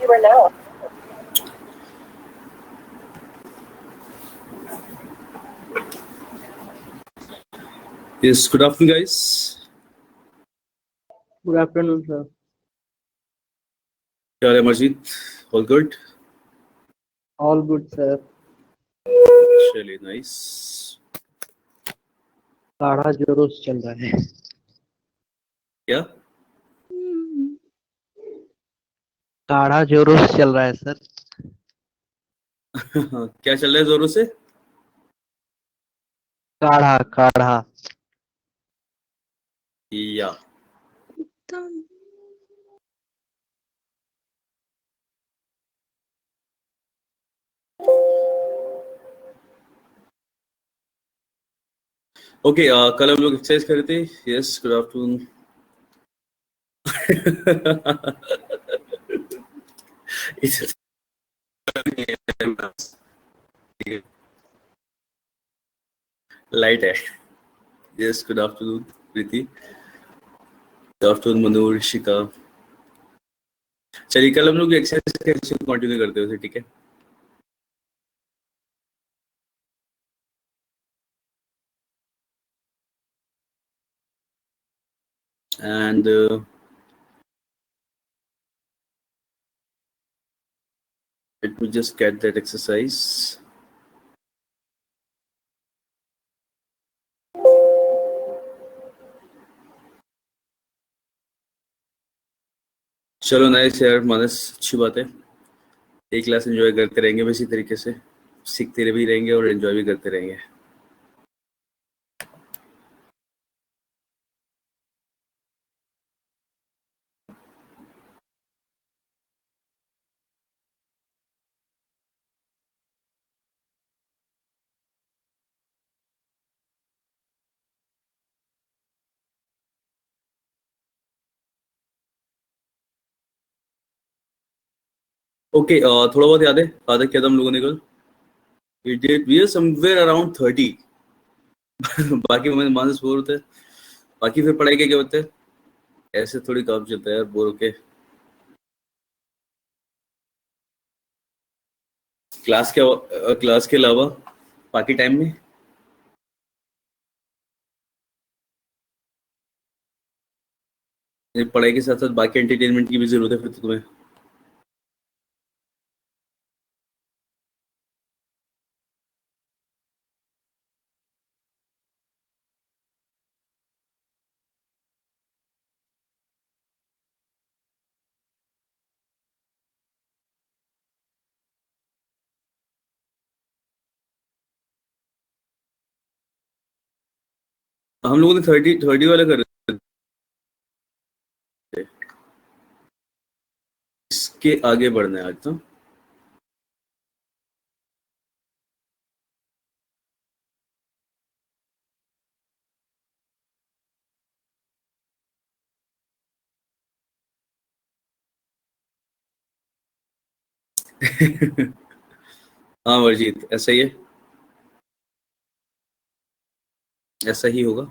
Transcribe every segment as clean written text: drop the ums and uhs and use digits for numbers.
you are now. Yes, good afternoon, guys. Good afternoon, sir. क्या हाल है मजीद? All good? All good, sir. Really nice. काढ़ा जोरों से चल रहा है। क्या? काढ़ा जोरों से चल रहा है सर। क्या चल रहा है जोरों से? काढ़ा काढ़ा। या ओके, कल हम लोग एक्सरसाइज कर रहे थे। Yes, good afternoon. लाइट है। यस, गुड आफ्टरनून प्रीति, गुड आफ्टरनून मनु, ऋषिका। चलिए कल हम लोग एक्सरसाइज कंटिन्यू करते हैं, ठीक है? And let me just get that exercise. चलो नाइस यार मानस, अच्छी बात है। एक क्लास एंजॉय करते रहेंगे इसी तरीके से, सीखते भी रहेंगे और एंजॉय भी करते रहेंगे। ओके, थोड़ा बहुत याद है आधा क्या था हम लोगों ने कल? We are somewhere around 30। बाकी मानस बोर होते हैं, बाकी फिर पढ़ाई के क्या होते हैं? ऐसे थोड़ी काम चलता है यार, बोर होके। क्लास के अलावा बाकी टाइम में पढ़ाई के साथ साथ बाकी एंटरटेनमेंट की भी जरूरत है फिर तो तुम्हें। हम लोगों ने 30 वाला कर रहे थे, इसके आगे बढ़ना है आज तो। हाँ वर्जीत, ऐसा ही है, ऐसा ही होगा।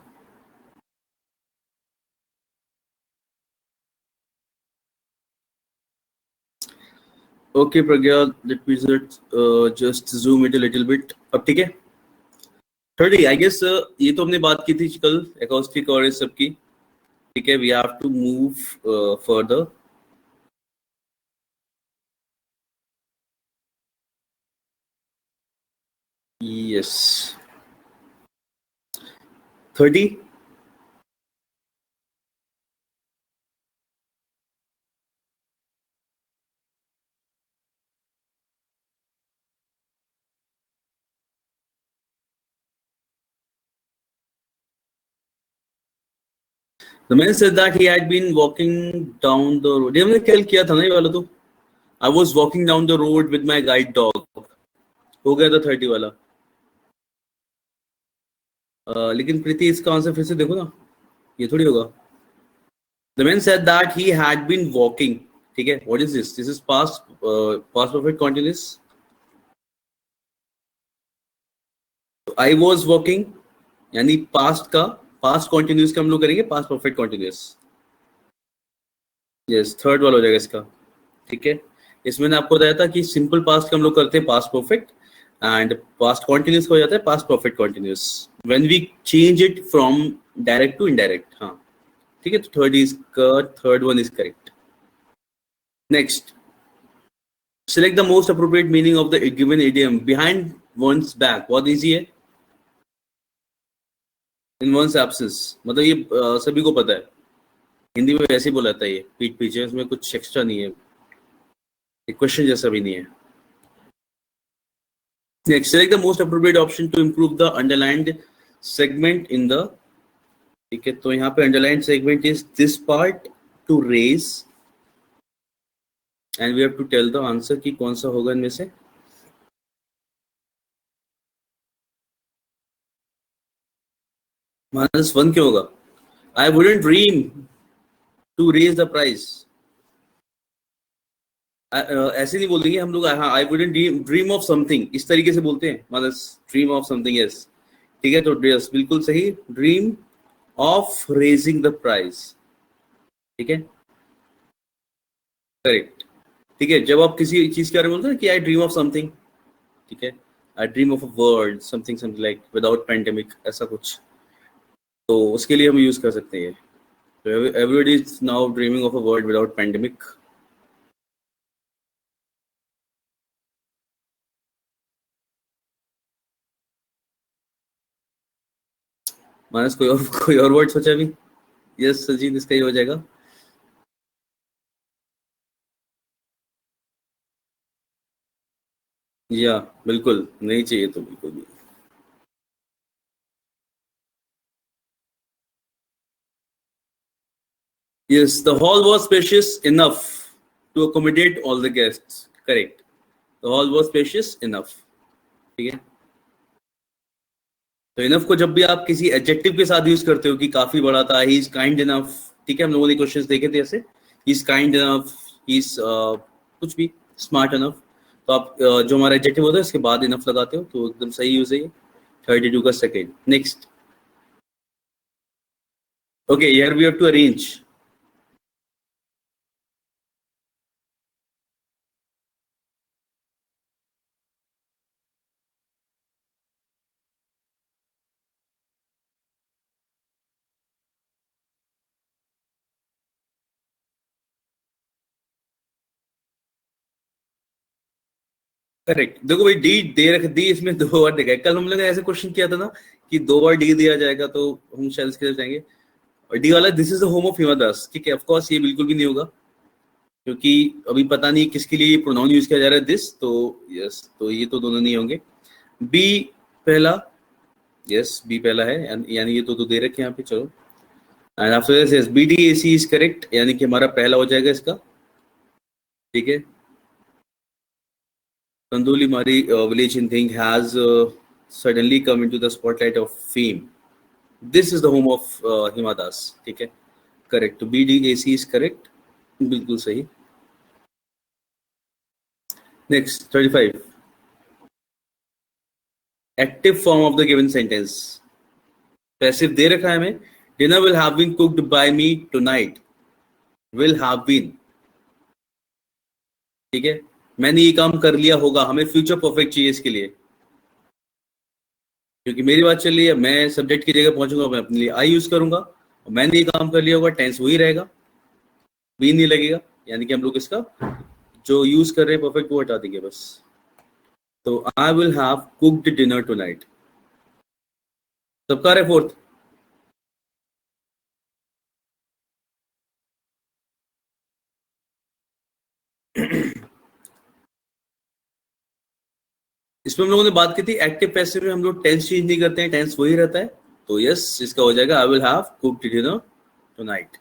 Okay Pragya, let me just zoom it a little bit. अब ठीक है? 30 आई गेस। ये तो हमने बात की थी कल एकॉस्टिक और इस सब की, ठीक है? We have to move further. Yes, 30। The man said that he had been walking down the road. ये हमने कल किया था ना ये वाला तो। I was walking down the road with my guide dog. हो गया था 30 वाला। लेकिन प्रीति इसका आंसर फिर से देखो ना, ये थोड़ी होगा। The man said that he had been walking, ठीक है? What is this? This is past perfect continuous. I was walking यानी पास्ट का पास्ट कॉन्टिन्यूस का हम लोग करेंगे past perfect continuous. Yes, third वाला हो जाएगा इसका, ठीक है? इसमें मैंने आपको बताया था कि सिंपल पास्ट का हम लोग करते हैं past perfect, and past continuous हो जाता है past perfect continuous when we change it from direct to indirect. हाँ ठीक है, तो third one is correct. Next, select the most appropriate meaning of the given idiom behind one's back। बहुत easy है। in one's absence मतलब ये सभी को पता है, हिंदी में वैसे ही बोला जाता है, ये पीठ पीछे, इसमें कुछ एक्स्ट्रा नहीं है, एक क्वेश्चन जैसा भी नहीं है। Next, select the most appropriate option to improve the underlined segment in the, ठीक है, तो यहाँ पे underlined segment is this part to raise and we have to tell the answer कि कौन सा होगा इनमें से। -1 क्यों होगा? I wouldn't dream to raise the price। ऐसे नहीं बोल देंगे हम लोग, हाँ, I wouldn't dream of something, इस तरीके से बोलते हैं, मतलब ड्रीम ऑफ समथिंग, यस ठीक है, तो यस बिल्कुल सही, dream of raising the price, ठीक है, करेक्ट। ठीक है, जब आप किसी चीज के बारे में बोलते हैं कि आई ड्रीम ऑफ समथिंग, ठीक है, आई dream of a world something something like without pandemic, ऐसा कुछ, तो उसके लिए हम यूज कर सकते हैं, तो everybody is now dreaming of a world without pandemic. Manas कोई और वर्ड सोचा अभी? यस सजीन, इसका ही हो जाएगा। या बिल्कुल नहीं चाहिए तो बिल्कुल भी। Yes, the hall was spacious enough to accommodate all the guests. Correct. The hall was spacious enough. ठीक है, तो इनफ को जब भी आप किसी एडजेक्टिव के साथ यूज करते हो कि काफी बड़ा था, ही इज काइंड इनफ, ठीक है, हम लोगों ने क्वेश्चंस देखे थे ऐसे, he is kind enough, he is कुछ भी, स्मार्ट इनफ, तो आप जो हमारा एडजेक्टिव होता है उसके बाद इनफ लगाते हो, तो एकदम सही यूज है ये। 32 का second. Next, okay, here we have to arrange. Correct, देखो भाई, डी दे रख दी, इसमें 2 बार देखा है, कल हम लोग ने ऐसे क्वेश्चन किया था ना कि 2 बार डी दिया जाएगा, तो हम शायद इसके लिए जाएंगे। और डी वाला this is the home of Hima Das, ठीक है, ऑफ कोर्स ये बिल्कुल भी नहीं होगा, क्योंकि अभी पता नहीं किसके लिए प्रोनाउन यूज किया जा रहा है दिस, तो यस, तो ये तो दोनों नहीं होंगे। बी पहला, यस बी पहला है, यानी ये तो दे रखे हैं यहाँ पे, चलो, and after this B D A C is correct, यानी कि हमारा पहला हो जाएगा इसका, ठीक है। Kandoli Mari village in Thing has suddenly come into the spotlight of fame. This is the home of Hima Das. ठीक है, correct. तो BDAC is correct. बिल्कुल सही. Next, 35. Active form of the given sentence. Passive दे रखा है हमें. Dinner will have been cooked by me tonight. Will have been. ठीक है, मैंने ये काम कर लिया होगा, हमें फ्यूचर परफेक्ट चाहिए इसके लिए, क्योंकि मेरी बात चल रही है, मैं सब्जेक्ट की जगह पहुंचूंगा, मैं अपने लिए आई यूज करूंगा, और मैंने ये काम कर लिया होगा, टेंस वही रहेगा, बी नहीं लगेगा, यानी कि हम लोग इसका जो यूज कर रहे हैं परफेक्ट वो हटा देंगे बस। तो I will have cooked dinner tonight, सबका रहे फोर्थ। इसमें हम लोगों ने बात की थी एक्टिव पैसिव में हम लोग टेंस चेंज नहीं करते हैं, टेंस वही रहता है, तो यस इसका हो जाएगा I will have cooked dinner tonight.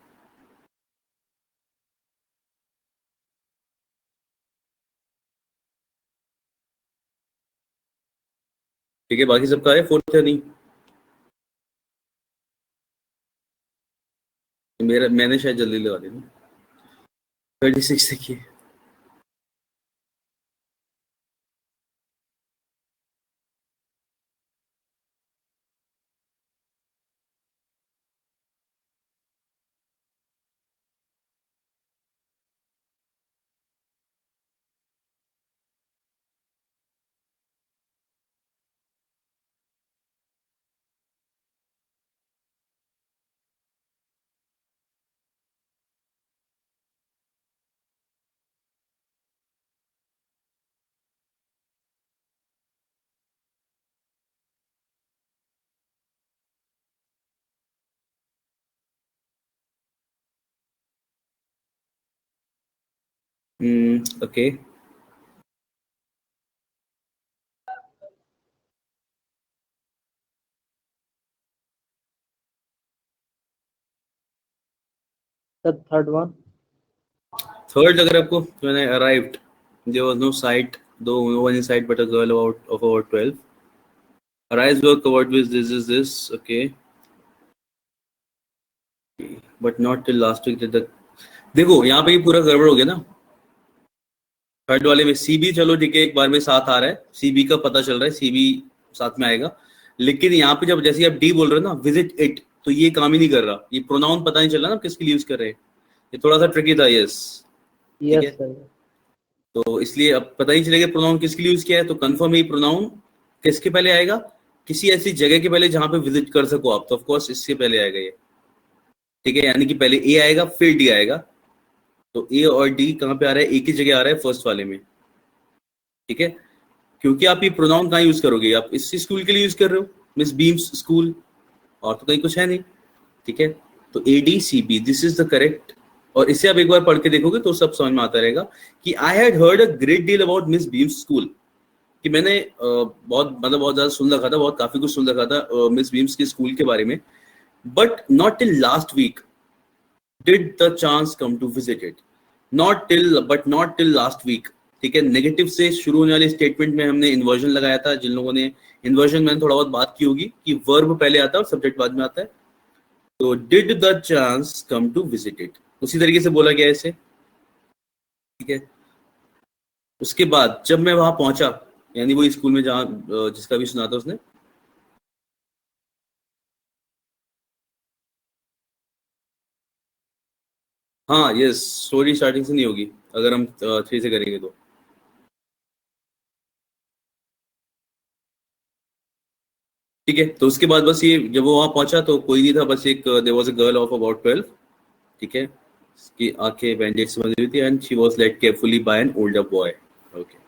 ठीक है, बाकी सबका है फोर्थ है नहीं, मैंने शायद जल्दी लगा दी ना। 36 देखिए, okay sir third one. Third अगर आपको when I arrived there was no sight though no one in sight but a girl of about 12 her eyes were covered with this okay but not till last week did the देखो यहाँ पे ये पूरा गड़बड़ हो गया ना third वाले में सीबी चलो ठीक है एक बार में साथ आ रहा है सीबी का पता चल रहा है सीबी साथ में आएगा लेकिन यहाँ पे जब जैसे आप डी बोल रहे हो ना विजिट इट तो ये काम ही नहीं कर रहा ये प्रोनाउन पता नहीं चल रहा ना किसके लिए यूज कर रहे हैं ये थोड़ा सा ट्रिकी था यस ठीक है सर। तो इसलिए अब पता ही चलेगा प्रोनाउन किसके लिए यूज किया है तो कंफर्म ही प्रोनाउन किसके पहले आएगा किसी ऐसी जगह के पहले जहां पे विजिट कर सको आप तो ऑफ कोर्स इससे पहले आएगा ये ठीक है यानी कि पहले ए आएगा फिर डी आएगा तो ए और डी कहाँ पे आ रहा है एक ही जगह आ रहा है फर्स्ट वाले में ठीक है क्योंकि आप ये प्रोनाउन कहाँ यूज करोगे आप इस स्कूल के लिए यूज कर रहे हो मिस बीम्स स्कूल और तो कहीं कुछ है नहीं ठीक है तो A D C B this is the correct और इसे आप एक बार पढ़ के देखोगे तो सब समझ में आता रहेगा कि I had heard a great deal about miss beams school कि मैंने बहुत ज्यादा सुन रखा था बहुत काफी कुछ सुन रखा था मिस बीम्स के स्कूल के बारे में but not till last week did the chance come to visit it not till last week ठीक है नेगेटिव से शुरू होने वाले स्टेटमेंट में हमने इन्वर्जन लगाया था जिन लोगों ने इन्वर्जन मैंने थोड़ा बहुत बात की होगी कि वर्ब पहले आता है और सब्जेक्ट बाद में आता है तो did the chance come to visit it उसी तरीके से बोला गया इसे ठीक है उसके बाद जब मैं वहां पहुंचा यानी वो स्कूल में जहां जिसका भी सुना था उसने हाँ यस स्टोरी स्टार्टिंग से नहीं होगी अगर हम 3 से करेंगे तो ठीक है तो उसके बाद बस ये जब वो वहां पहुंचा तो कोई नहीं था बस एक there was a girl of about 12 ठीक है उसकी आंखें बैंडेज से बंधी हुई थी and she was led carefully by an older boy okay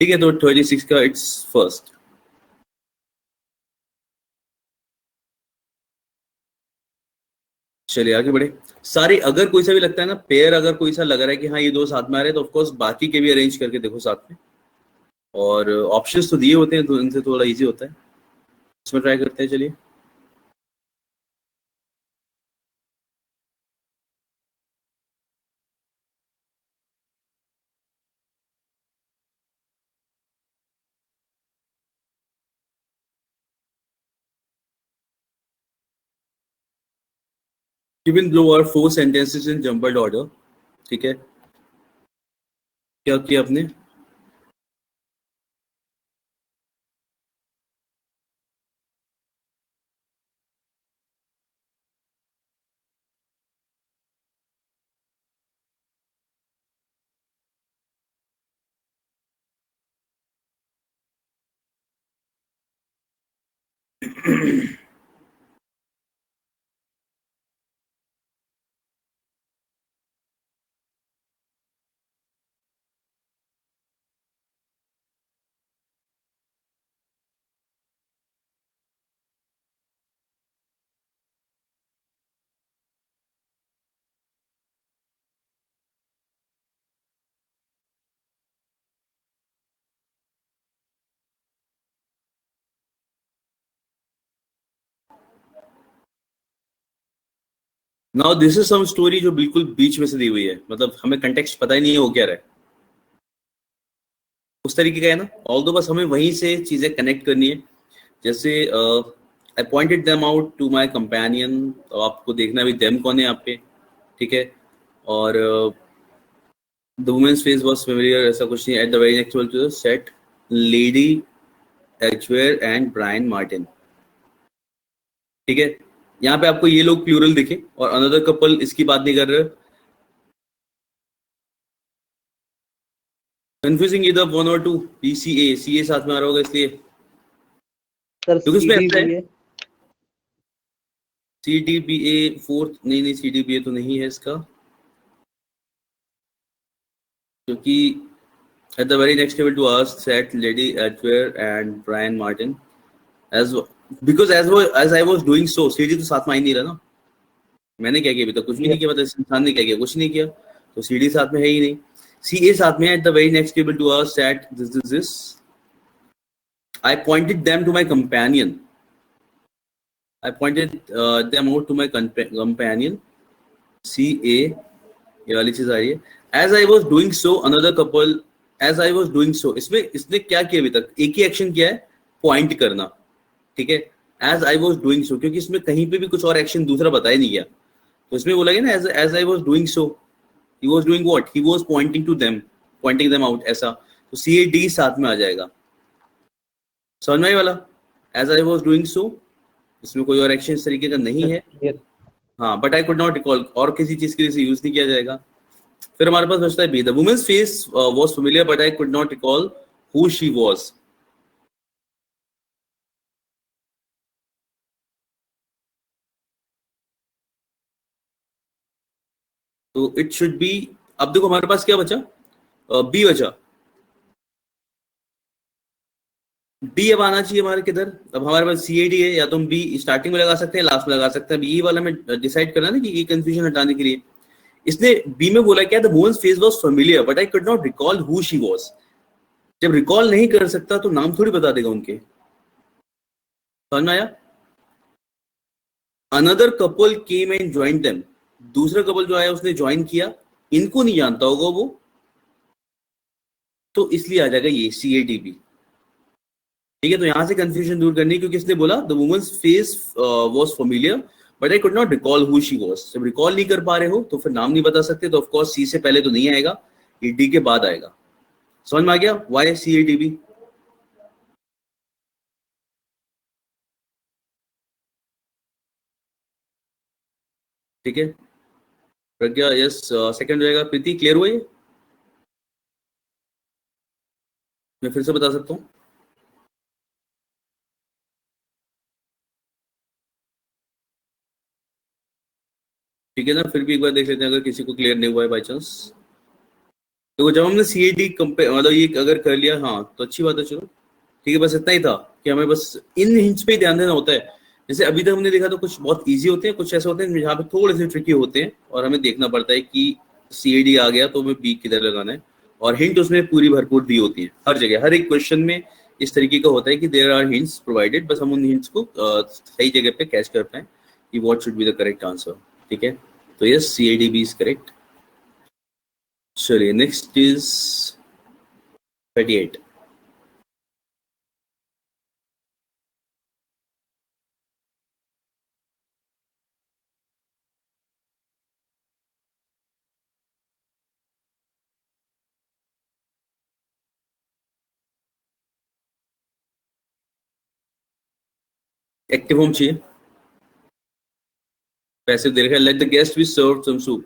ठीक है तो 36 का इट्स फर्स्ट चलिए आगे बढ़े सारे अगर कोई सा भी लगता है ना पेयर अगर कोई सा लग रहा है कि हाँ ये दो साथ में आ रहे हैं तो ऑफकोर्स बाकी के भी अरेंज करके देखो साथ में और ऑप्शंस तो दिए होते हैं तो इनसे थोड़ा इजी होता है इसमें ट्राई करते हैं चलिए given below are 4 sentences in jumbled order ठीक है क्या किया आपने now this is some story जो बिल्कुल बीच में से दी हुई है मतलब हमें कंटेक्स्ट पता ही नहीं है वो क्या रहा है उस तरीके का है ना ऑल्दो बस हमें वहीं से चीजें कनेक्ट करनी है जैसे I pointed them out to my companion तो आपको देखना भी देम कौन है आप पे ठीक है और the women's face was familiar ऐसा कुछ नहीं at the very next to the set lady एचवेयर एंड ब्रायन मार्टिन ठीक है यहाँ पे आपको ये लोग प्लूरल दिखे और अनदर कपल इसकी बात नहीं कर रहे कंफ्यूजिंग इधर 1 और 2 पीसीए सीए साथ में आ रहा होगा इसलिए सर क्योंकि इसमें ऐसा है CDBA सीडीबीए फोर्थ नहीं सीडीबीए तो नहीं है इसका क्योंकि at the very next table to us sat Lady Edgware and Brian Martin as I was doing so CD तो साथ में आ ही नहीं रहा ना मैंने क्या किया अभी तक कुछ भी नहीं किया मतलब इस इंसान ने क्या किया कुछ नहीं किया तो सीडी साथ में है ही नहीं CA साथ में at the very next table to us at this. I pointed them to my companion. I pointed them out to my companion. CA, ये वाली चीज आ रही है. As I was doing so, another couple. As I was doing so, इसमें इसने क्या किया अभी तक? एक ही एक्शन किया है, पॉइंट करना. ठीक है. As I was doing so, क्योंकि इसमें कहीं पे भी कुछ और एक्शन दूसरा बताया नहीं गया, तो इसमें बोला गया ना as I was doing so, he was doing what? He was pointing to them, pointing them out, ऐसा. तो CAD साथ में आ जाएगा. समझ में आई वाला? As I was doing so, इसमें कोई और एक्शन इस तरीके का नहीं है. हाँ, but I could not recall, और किसी चीज के लिए यूज नहीं किया जाएगा. फिर हमारे पास बचता है B. The women's face was familiar but I could not recall who she was. तो इट शुड बी. अब देखो हमारे पास क्या बचा? बी बचा. बी अब आना चाहिए हमारे किधर? अब हमारे पास CAD है, या तो हम बी स्टार्टिंग में लगा सकते हैं, लास्ट में लगा सकते हैं. ये वाला में डिसाइड करना ना कि ये कंफ्यूजन हटाने के लिए. इसने बी में बोला क्या? The women's face was familiar but I could not recall who she was. जब रिकॉल नहीं कर सकता तो नाम थोड़ी बता देगा उनके. समझ में आया? Another couple came and joined them. दूसरा कपल जो आया उसने ज्वाइन किया. इनको नहीं जानता होगा वो, तो इसलिए आ जाएगा ये CADB. ठीक है. तो यहां से कंफ्यूजन दूर करनी, क्योंकि इसने बोला the women's face was familiar but I could not recall who she was. जब रिकॉल नहीं कर पा रहे हो तो फिर नाम नहीं बता सकते, तो ऑफ कोर्स C से पहले तो नहीं आएगा, ये D के बाद आएगा. समझ में आ गया? Why CADB? ठीक है. प्रज्ञा यस, सेकंड रहेगा. प्रीति क्लियर हुआ? ये मैं फिर से बता सकता हूँ. ठीक है ना. फिर भी एक बार देख लेते हैं अगर किसी को क्लियर नहीं हुआ है बाई चांस. तो जब हमने CAD कंपेयर मतलब ये अगर कर लिया, हाँ तो अच्छी बात है. चलो ठीक है. बस इतना ही था कि हमें बस इन हिंट्स पे ही ध्यान देना होता है. जैसे अभी तक हमने देखा तो कुछ बहुत इजी होते हैं, कुछ ऐसे होते हैं जहाँ पे थोड़े से ट्रिकी होते हैं, और हमें देखना पड़ता है कि CAD आ गया तो हमें बी किधर लगाना है. और हिंट उसमें पूरी भरपूर दी होती है हर जगह. हर एक क्वेश्चन में इस तरीके का होता है कि देयर आर हिंट्स प्रोवाइडेड. बस हम उन हिंट्स को सही जगह पे कैच कर पाए कि what should be the correct answer. ठीक है. तो यस, CADB इज करेक्ट. चलिए नेक्स्ट इज 38. एक्टिव होम चाहिए. पैसिव दे रखा है. Let the guest be serve some soup.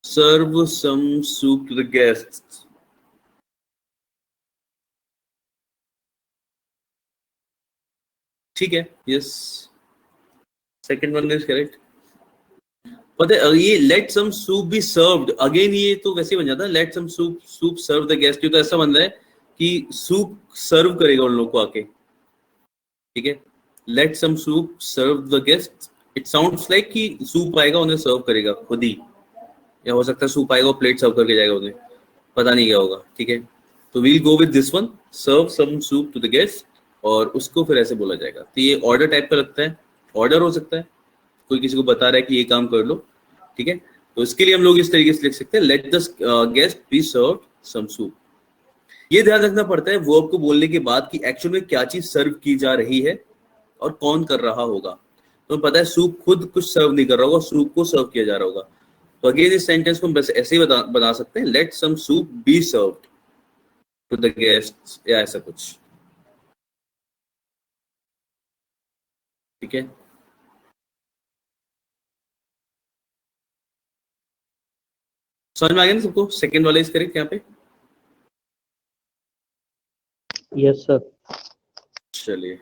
Serve some soup to the guest. ठीक है. Yes, second one is correct. पता है ये let some soup be served, again ये तो वैसे बन जाता है let some soup serve the guest. ये तो ऐसा बन रहा है कि सूप सर्व करेगा उन लोगों को आके. ठीक है. Let some soup serve the guest. It sounds like कि सूप आएगा उन्हें सर्व करेगा खुद ही, या हो सकता है सूप आएगा प्लेट सर्व करके जाएगा उन्हें, पता नहीं क्या होगा. ठीक है. तो we'll go with this one, serve some soup to the guest, और उसको फिर ऐसे बोला जाएगा. तो ये ऑर्डर टाइप का लगता है. ऑर्डर हो सकता है, कोई किसी को बता रहा है कि ये काम कर लो. ठीक है. तो इसके लिए हम लोग इस तरीके से लिख सकते हैं let the guest be serve some soup. ये ध्यान रखना पड़ता है वर्ब को बोलने के बाद कि एक्चुअल में क्या चीज सर्व की जा रही है और कौन कर रहा होगा. तो पता है सूप खुद कुछ सर्व नहीं कर रहा होगा, सूप को सर्व किया जा रहा होगा. तो अगेन इस सेंटेंस को हम बस ऐसे ही बना सकते हैं let some soup be served to the guests, या ऐसा कुछ. ठीक है. समझ में आ गया ना सबको? सेकंड वाला इज करेक्ट यहाँ पे. Yes sir. चलिए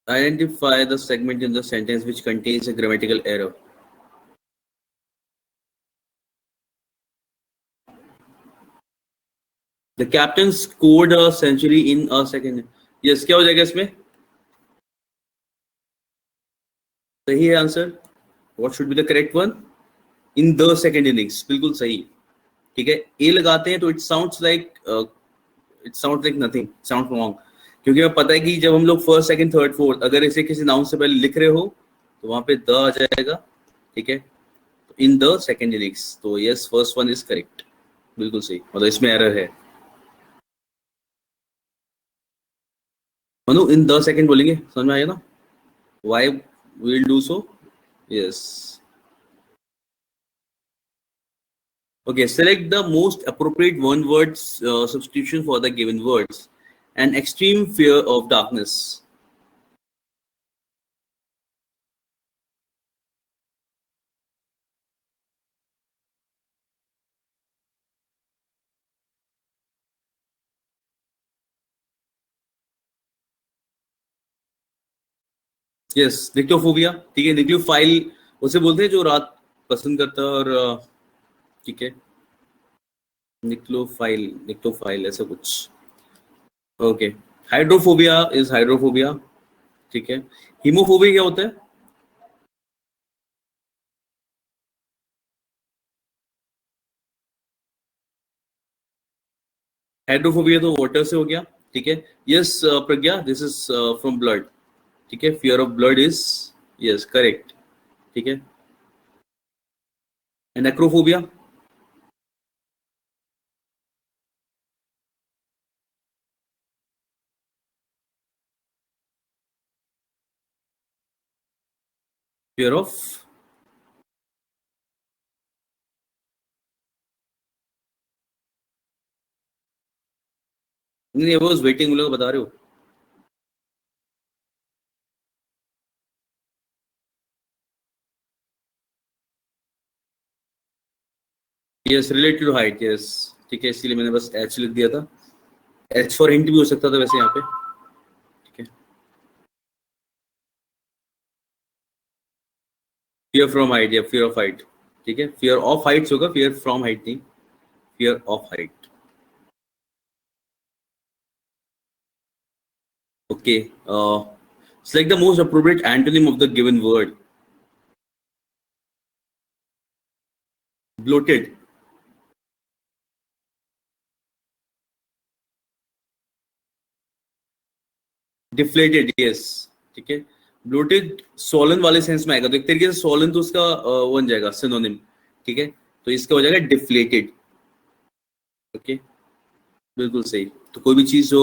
identify the segment in the sentence which contains a grammatical error. The captain scored a century in a second. Yes, क्या हो जाएगा इसमें? सही है answer. What should be the correct one? In the second innings, बिल्कुल सही। ठीक है, ए लगाते हैं तो it sound like nothing, sound wrong. क्योंकि हमें पता है कि जब हम लोग फर्स्ट सेकंड थर्ड फोर्थ अगर इसे किसी नाउन से पहले लिख रहे हो तो वहां पे द आ जाएगा। ठीक है, इन द सेकेंड इनिंग्स, तो yes, first one is correct, बिल्कुल सही, मतलब इसमें एरर है। मनु, इन द सेकेंड बोलेंगे, समझ में आया ना? Why will do so? Yes. Okay, select the most appropriate one word substitution for the given words. An extreme fear of darkness. Yes, nyctophobia. ठीक है, निक्लियोफाइल उसे बोलते हैं जो रात पसंद करता है, और ठीक है, निक्लोफाइल, निक्टोफाइल ऐसा कुछ। Okay, hydrophobia is hydrophobia. ठीक है, हीमोफोबिया क्या होता है? हाइड्रोफोबिया तो वाटर से हो गया। ठीक है, yes Pragya, this is from blood. ठीक है, fear of blood is, yes, correct. ठीक है, एंड एक्रोफोबिया? फियर ऑफ, नहीं, वो वेटिंग लोग बता रहे हो। Yes, related to height, yes. ठीक है, इसीलिए मैंने बस एच लिख दिया था। एच फॉर हिंट भी हो सकता था वैसे यहाँ पे। ठीक है, फियर फ्रॉम हाइट या फियर ऑफ हाइट। ठीक है, फियर ऑफ हाइट्स होगा, फियर फ्रॉम हाइट नहीं, fear of height. Okay, select the most appropriate antonym of the given word. Bloated. Deflated, yes. ठीक है, ब्लोटेड सोलन वाले सेंस में आएगा, तो एक तरीके से सोलन तो उसका वो बन जाएगा सिनोनिम। ठीक है, तो इसका हो जाएगा डिफ्लेटेड। ओके, बिल्कुल सही। तो कोई भी चीज जो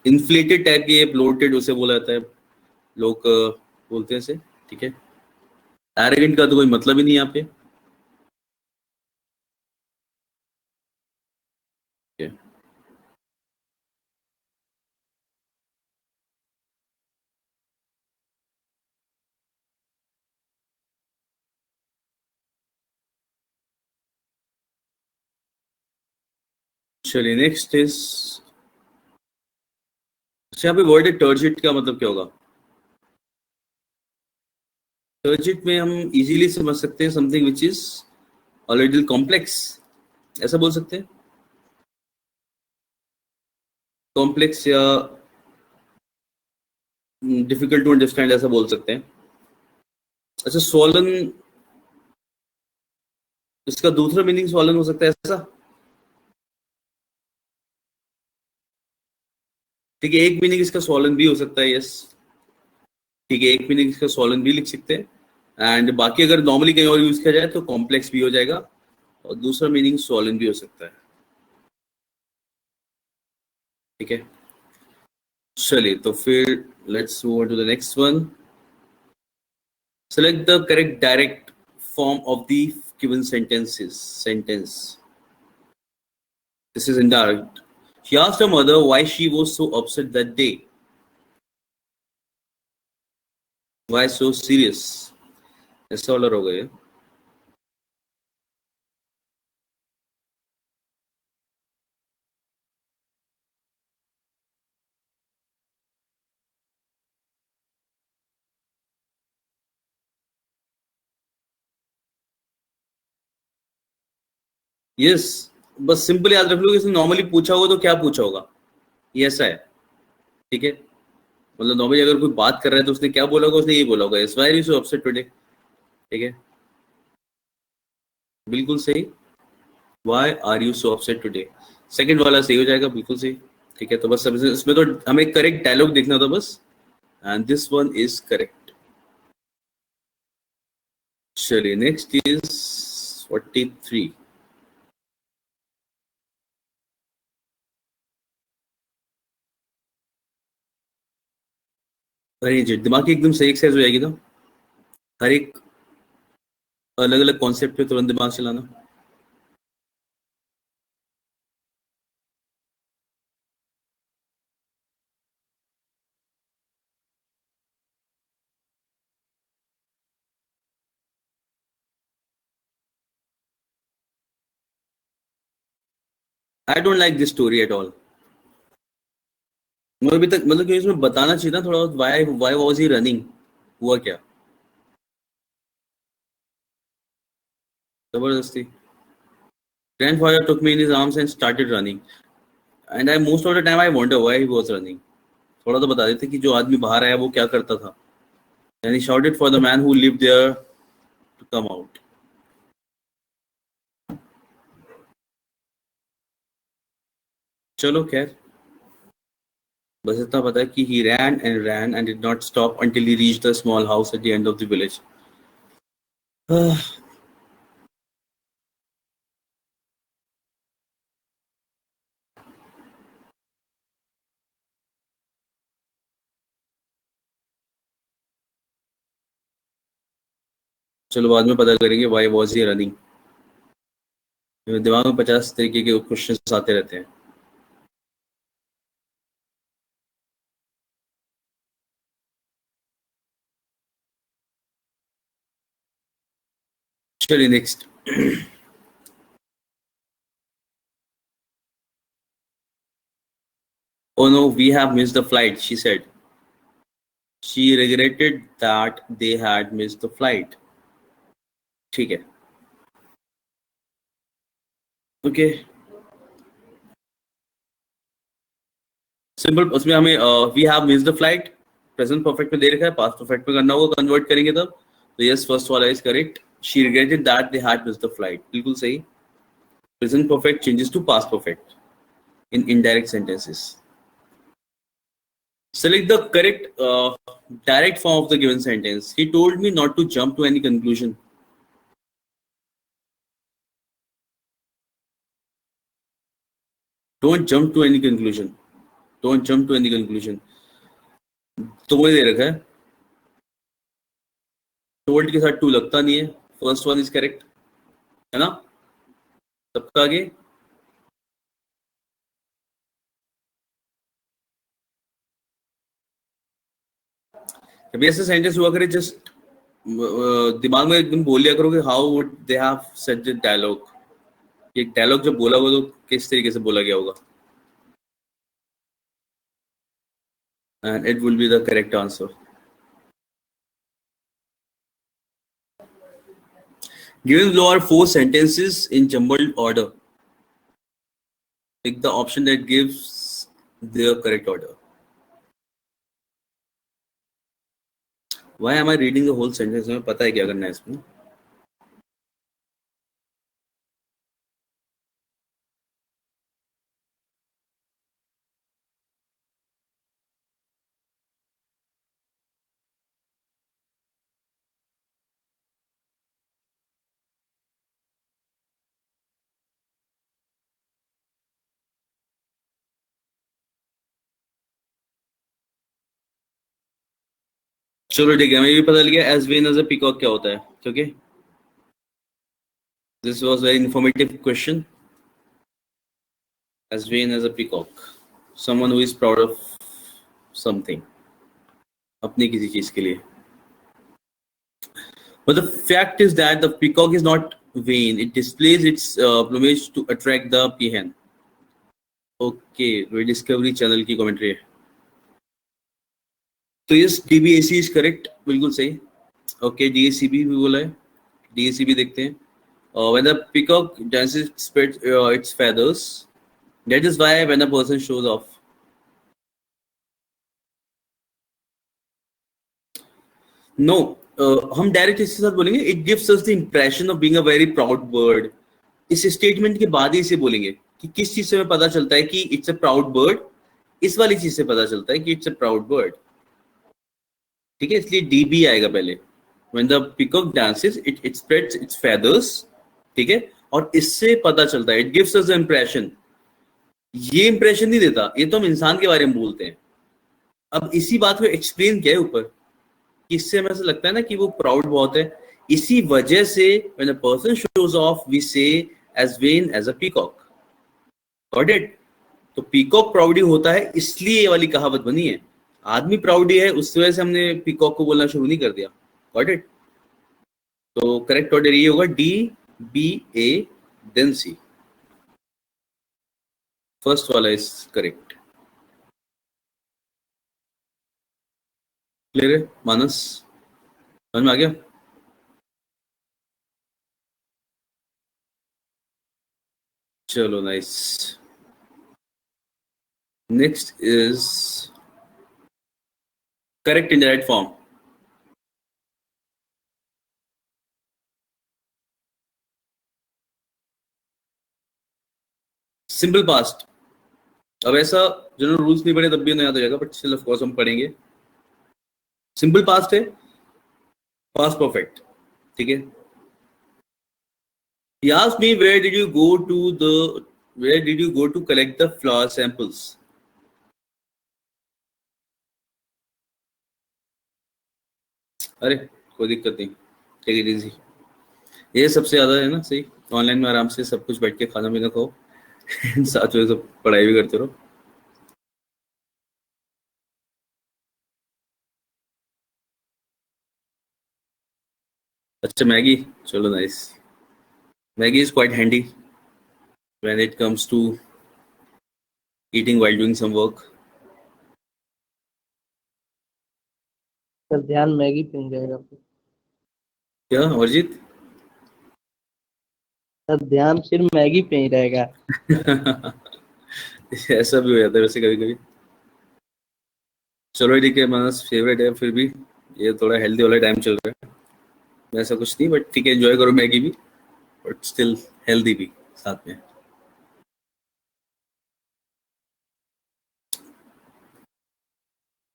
इन्फ्लेटेड टाइप की है, ब्लोटेड उसे बोला जाता है, लोग बोलते हैं इसे। ठीक है, एरोगेंट का तो कोई मतलब ही नहीं यहाँ पे। Okay. चलिए, नेक्स्ट इज, अच्छा, यहाँ पे वर्ड है टर्जिट, का मतलब क्या होगा? टर्जिट में हम इजीली समझ सकते हैं something which is a little complex, ऐसा बोल सकते हैं। कॉम्प्लेक्स या डिफिकल्ट टू अंडरस्टैंड ऐसा बोल सकते हैं। अच्छा, सोलन, इसका दूसरा मीनिंग सोलन हो सकता है ऐसा? ठीक है, एक मीनिंग इसका सोलन भी हो सकता है, यस। ठीक है, एक मीनिंग इसका सोलन भी लिख सकते हैं, एंड बाकी अगर नॉर्मली कहीं और यूज किया जाए तो कॉम्प्लेक्स भी हो जाएगा, और दूसरा मीनिंग सोलन भी हो सकता है। ठीक है, चलिए तो फिर let's move on to the next one. Select the correct direct form of the given sentences. Sentence. This is indirect. She asked her mother why she was so upset that day. Why so serious? ऐसा वाला हो गया। Yes, बस simple याद रख लो कि normally पूछा होगा तो क्या पूछा होगा, ये ऐसा है, ठीक है। मतलब नॉर्मली अगर कोई बात कर रहा है तो उसने क्या बोला होगा, उसने ये बोला होगा, इस why are you so upset today, ठीक है, बिल्कुल सही। Why are you so upset today, second वाला सही हो जाएगा, बिल्कुल सही, ठीक है। तो बस इसमें तो हमें करेक्ट डायलॉग देखना था बस, and this one is correct. चलिए नेक्स्ट इज 43। अरे जी दिमाग की एकदम सही एक्सरसाइज हो जाएगी ना, हर एक अलग अलग कॉन्सेप्ट पे तुरंत दिमाग चलाना। I don't like this story at all. मुझे अभी तक मतलब कि इसमें बताना चाहिए ना थोड़ा, why why was he running, हुआ क्या जबरदस्ती। Grandfather took me in his arms and started running. And I most of the time I wonder why he was running. थोड़ा तो बता देते कि जो आदमी बाहर आया वो क्या करता था। And he shouted for the man who lived there to come out. चलो खैर, बस इतना पता है कि he ran and did not stop until he reached the small house at the end of the village. चलो बाद में पता करेंगे why was he running. दिमाग में 50 तरीके के क्वेश्चंस आते रहते हैं। चलिए next. Oh no, we have missed the flight, she said. She regretted that they had missed the flight. ठीक है, ओके। सिंपल उसमें हमें we have missed the flight present perfect में दे रखा है, पास्ट परफेक्ट में करना होगा, कन्वर्ट करेंगे तब। तो यस फर्स्ट वाला is correct. She regretted that they had missed the flight, बिल्कुल सही। Present perfect changes to past perfect in indirect sentences. Select the correct direct form of the given sentence. He told me not to jump to any conclusion. Don't jump to any conclusion. Don't jump to any conclusion. तो वही दे रखा है, told के साथ to लगता नहीं है, first one is correct, है ना। सबका आगे कभी ऐसा सेंटेंस हुआ करे, जस्ट दिमाग में एकदम बोल लिया करो कि how would they have said the dialogue. एक डायलॉग जब बोला होगा तो किस तरीके से बोला गया होगा, and it will be the correct answer. Given below are 4 sentences in jumbled order. Pick the option that gives their correct order. Why am I reading the whole sentence? मुझे पता है क्या करना है इसमें। चलो ठीक है, मुझे भी पता लग गया as vain as a peacock क्या होता है, okay. This was very informative question. As vain as a peacock, someone who is proud of something, अपनी किसी चीज के लिए। But the fact is that the peacock is not vain. It displays its plumage to attract the peahen. Okay, तो discovery channel की commentary है। तो yes डीबीएसी is correct, बिल्कुल सही। ओके डीएसीबी भी बोला है, डीएसीबी देखते हैं। When the peacock dances, it spreads its feathers. That is why when a person shows off. No, हम डायरेक्ट इसके साथ बोलेंगे it gives us the impression of being a very proud bird. इस स्टेटमेंट के बाद ही इसे बोलेंगे कि किस चीज से हमें पता चलता है कि इट्स अ प्राउड बर्ड. इस वाली चीज से पता चलता है कि इट्स अ प्राउड बर्ड. ठीक है, इसलिए डीबी आएगा पहले. When the peacock dances it spreads it's feathers. ठीक है, और इससे पता चलता है it gives us the impression. ये इंप्रेशन नहीं देता, ये तो हम इंसान के बारे में बोलते हैं. अब इसी बात को एक्सप्लेन किया है ऊपर, इससे हमें ऐसा लगता है ना कि वो प्राउड बहुत है. इसी वजह से when a person shows off we say as vain as a peacock. Got it? तो पीकॉक प्राउडी होता है इसलिए ये वाली कहावत बनी है. आदमी प्राउडी है उस वजह से हमने पीकॉक को बोलना शुरू नहीं कर दिया. Got it? तो करेक्ट ऑर्डर ये होगा D B A then C. First वाला इज करेक्ट. क्लियर है मानस? समझ में आ गया? चलो nice. Next is correct in the right form. Simple past. अब ऐसा जनरल रूल्स नहीं पढ़े तब भी नहीं याद हो जाएगा, बट स्टिल ऑफ कोर्स हम पढ़ेंगे. सिंपल पास्ट है पास्ट परफेक्ट. ठीक है. He asked me where did you go to collect the flower samples. अरे कोई दिक्कत नहीं, टेक इट इजी. ये सबसे ज्यादा है ना सही. ऑनलाइन में आराम से सब कुछ बैठ के खाना पीना खाओ साथ में सब पढ़ाई भी करते रहो. अच्छा मैगी. चलो nice. Maggi is quite handy when it comes to eating while doing some work. Sir ध्यान मैगी पे ही रहेगा. क्या अरिजीत? सर ध्यान सिर्फ मैगी पे ही रहेगा. ऐसा भी हो जाता है वैसे कभी कभी. चलो ठीक है, मेरा फेवरेट है फिर भी. ये थोड़ा हेल्दी वाला टाइम चल रहा है, ऐसा कुछ नहीं, बट ठीक है एंजॉय करो मैगी भी, बट स्टिल हेल्दी भी साथ में.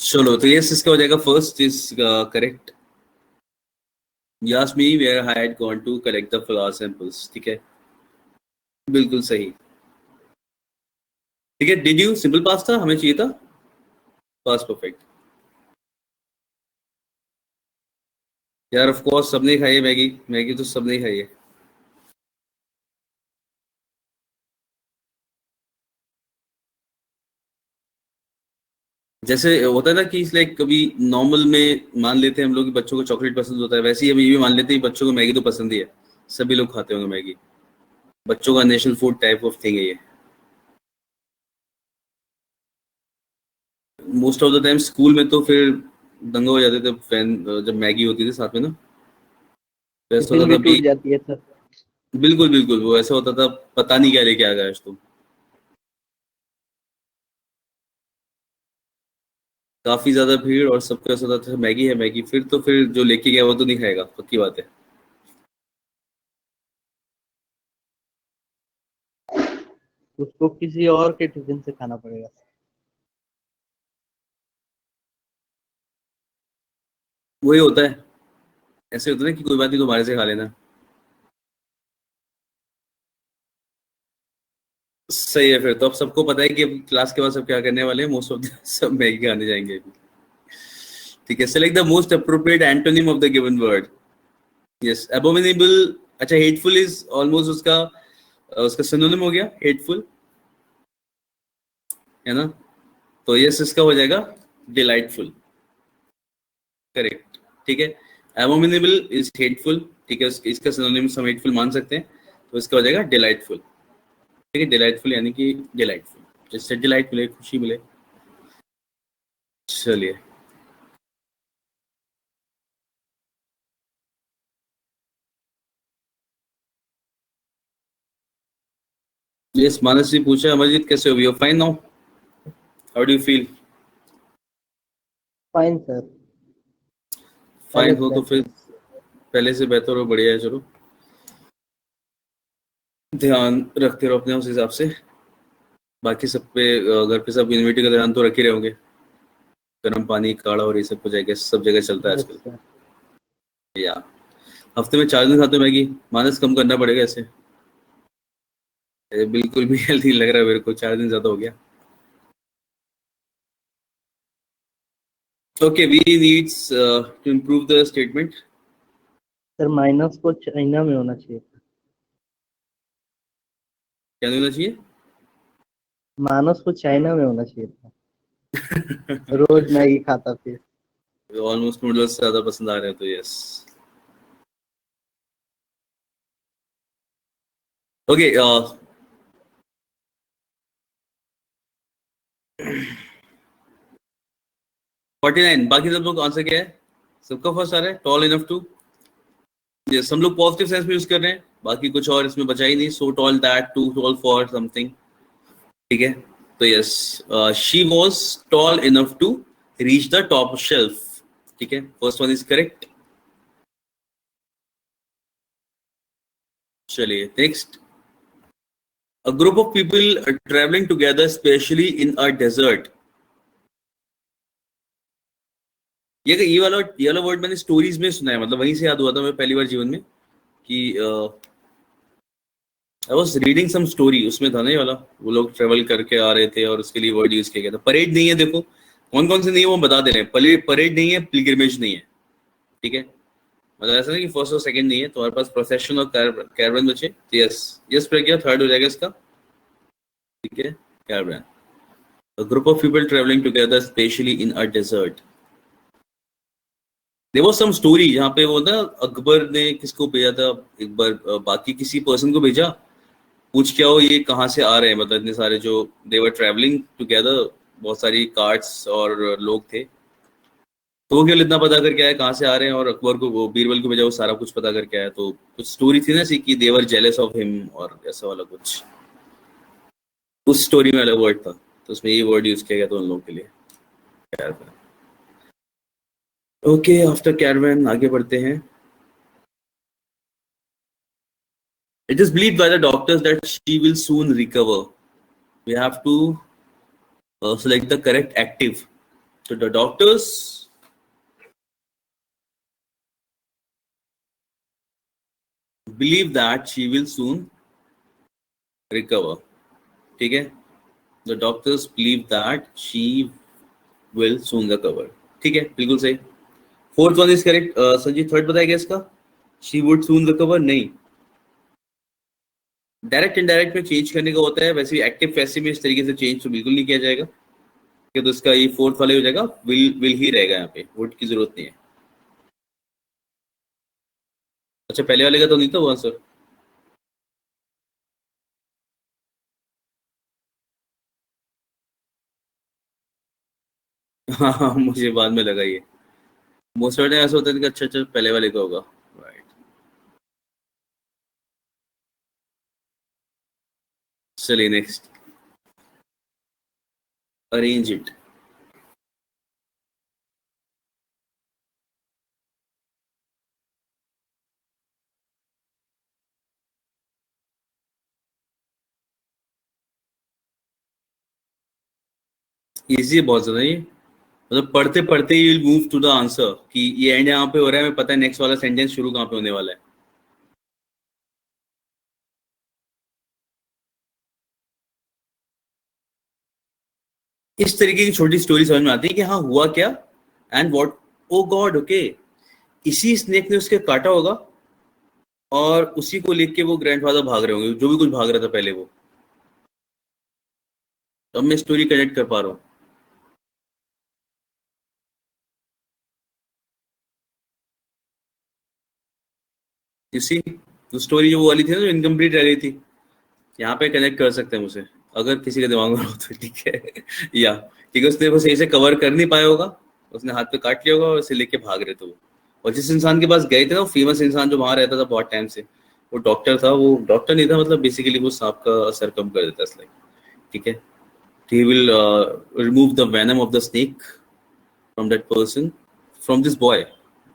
चलो तो ये इसका हो जाएगा फर्स्ट इज करेक्ट. यास me where I had gone to collect the flower samples. ठीक है, बिल्कुल सही. ठीक है, डिड यू सिंपल पास्ट था, हमें चाहिए था पास्ट परफेक्ट. यार ऑफ कोर्स सबने खाई है मैगी. मैगी तो सबने खाई है. जैसे होता है ना कि इसलिए कभी नॉर्मल में मान लेते हैं हम लोग कि बच्चों को चॉकलेट पसंद होता है, वैसे ही हम ये भी मान लेते हैं बच्चों को मैगी तो पसंद ही है. सभी लोग खाते होंगे मैगी. बच्चों का national food type of thing है ये. Most of the time school में तो फिर दंगा हो जाते थे फैन जब मैगी होती थी साथ में ना. तो ऐसा टिफिन होता भी था टूट भी. जाती है सर. बिल्कुल बिल्कुल, वो ऐसा होता था पता नहीं क्या लेके आ गए आज तुम. काफी ज्यादा भीड़ और सबको ऐसा होता था मैगी है मैगी, फिर तो फिर जो लेके गया वो तो नहीं खाएगा, पक्की बात है. उसको किसी और के टिफिन से खाना पड़ेगा. वही होता है. ऐसे होता है ना कि कोई बात नहीं तुम्हारे से खा लेना. सही है, फिर तो अब सबको पता है कि अब क्लास के बाद सब क्या करने वाले हैं. मोस्ट ऑफ सब मैगी खाने जाएंगे. ठीक है, select the most appropriate antonym of the given word. Yes, abominable. अच्छा, हेटफुल इज ऑलमोस्ट उसका उसका सिनोनिम हो गया हेटफुल, है ना. तो यस इसका हो जाएगा डिलाइटफुल. करेक्ट. ठीक है, एबोमिनेबल इज हेटफुल. ठीक है, इसका सिनोनिम हम हेटफुल मान सकते हैं, तो इसका हो जाएगा डिलाइटफुल. ठीक है, डिलाइटफुल यानी कि डिलाइटफुल, जिससे डिलाइट मिले, खुशी मिले. चलिए. यस, मानस जी पूछा, अमरजीत कैसे हो? You fine now? How do you feel? Fine sir. Fine हो तो फिर पहले से बेहतर हो, बढ़िया है। चलो, ध्यान रखते रहो अपने उस हिसाब से। बाकी सब पे घर पे सब इम्यूनिटी का ध्यान तो रख ही रहे होंगे। गर्म पानी, काढ़ा और ये सब कुछ है, सब जगह चलता है यस आजकल। सर। या हफ्ते में 4 दिन खाते हो मैगी? मानस कम करना पड़ेगा ऐसे। ये बिल्कुल भी हेल्थी नहीं लग रहा है मेरे को, 4 दिन ज्यादा हो गया। Okay, we needs to improve the statement. Sir minus को चाइना में होना चाहिए था। क्या होना चाहिए? मानस को चाइना में होना चाहिए था। रोज मैगी खाता फिर। ऑलमोस्ट नूडल्स ज्यादा पसंद आ रहे हैं तो यस। ओके, 49। बाकी सब लोग आंसर क्या है? सबका फर्स्ट आ रहा है, टॉल इनफ टू। यस, हम लोग पॉजिटिव सेंस में यूज कर रहे हैं, बाकी कुछ और इसमें बचा ही नहीं। So tall that, too tall for something. ठीक है, तो yes, she was tall enough to reach the top shelf. ठीक है, फर्स्ट वन इज करेक्ट। चलिए next. A group of people are traveling together, especially in a desert. ये वाला word मैंने stories में सुना है, मतलब वहीं से याद हुआ था मैं पहली बार जीवन में कि I was reading some story, उसमें था ना ये वाला, वो लोग ट्रेवल करके आ रहे थे और उसके लिए वर्ड यूज किया गया था। परेड नहीं है, देखो कौन कौन से नहीं है वो बता दे रहे हैं। परेड नहीं है, पिलग्रिमेज नहीं है। ठीक है, मतलब ऐसा नहीं कि फर्स्ट और सेकंड नहीं है। तुम्हारे पास प्रोसेशन और कैरवन बचे। यस, यस प्रज्ञा, थर्ड हो जाएगा इसका। ठीक है, caravan. A group of people traveling together, especially in a desert. There was some story जहाँ पे वो ना अकबर ने किसको भेजा था एक बार, बाकी किसी पर्सन को भेजा, पूछ क्या हो ये कहाँ से आ रहे हैं, मतलब इतने सारे जो they were traveling together, बहुत सारी कार्ड्स और लोग थे, तो वो केवल इतना पता करके आया कहाँ से आ रहे हैं, और अकबर को, वो बीरबल को भेजा, वो सारा कुछ पता करके आया। तो कुछ स्टोरी थी ना ऐसी कि they were jealous of him और ऐसा वाला कुछ, उस स्टोरी में अलग वर्ड था, तो उसमें ये वर्ड यूज किया गया था उन लोगों के लिए। ओके, आफ्टर कैरवैन आगे बढ़ते हैं। It is believed by the doctors that she will soon recover. We have to select the correct active. So the doctors believe that she will soon recover. ठीक है, the doctors believe that she will soon recover. ठीक है, बिल्कुल सही। Fourth one is correct. Sanjeev third बताया गया इसका, she would soon recover नहीं। डायरेक्ट इनडायरेक्ट में चेंज करने का होता है, वैसे एक्टिव पैसिव में इस तरीके से चेंज तो बिल्कुल नहीं किया जाएगा। तो इसका ये फोर्थ वाले हो जाएगा, विल ही रहेगा, यहाँ पे वुड की जरूरत नहीं है। अच्छा, पहले वाले का तो नहीं था वो आंसर। हाँ हाँ, मुझे बाद में लगा ये मोस्ट ऑफ ऐसा होता है कि अच्छा अच्छा पहले वाले का होगा। राइट, चलिए नेक्स्ट। Arrange it. इजी है बहुत ज्यादा ये, मतलब पढ़ते पढ़ते you will move to the answer कि ये एंड यहाँ पे हो रहा है, हमें पता है नेक्स्ट वाला सेंटेंस शुरू कहाँ पे होने वाला है। इस तरीके की छोटी स्टोरी समझ में आती है कि हाँ हुआ क्या and what, oh god, okay, इसी स्नेक ने उसके काटा होगा और उसी को लेके वो ग्रैंडफादर भाग रहे होंगे, जो भी कुछ भाग रहा था पहले वो। तो अब मैं स्टोरी कनेक्ट कर पा रहा हूँ। इसी तो स्टोरी जो वो वाली थी ना, जो इनकम्प्लीट रह गई थी, यहाँ पे कनेक्ट कर सकते हैं मुझे, अगर किसी के दिमाग में हो तो। ठीक है, या क्योंकि उसने वो सही से कवर कर नहीं पाया होगा, उसने हाथ पे काट लिया होगा और उसे लेके भाग रहे थे वो। और जिस इंसान के पास गए थे ना, वो फेमस इंसान जो वहां रहता था बहुत टाइम से, वो डॉक्टर था, वो डॉक्टर नहीं था, मतलब बेसिकली वो सांप का असर कम कर देता है, ठीक है। He will remove the venom of the snake from that person, from this boy.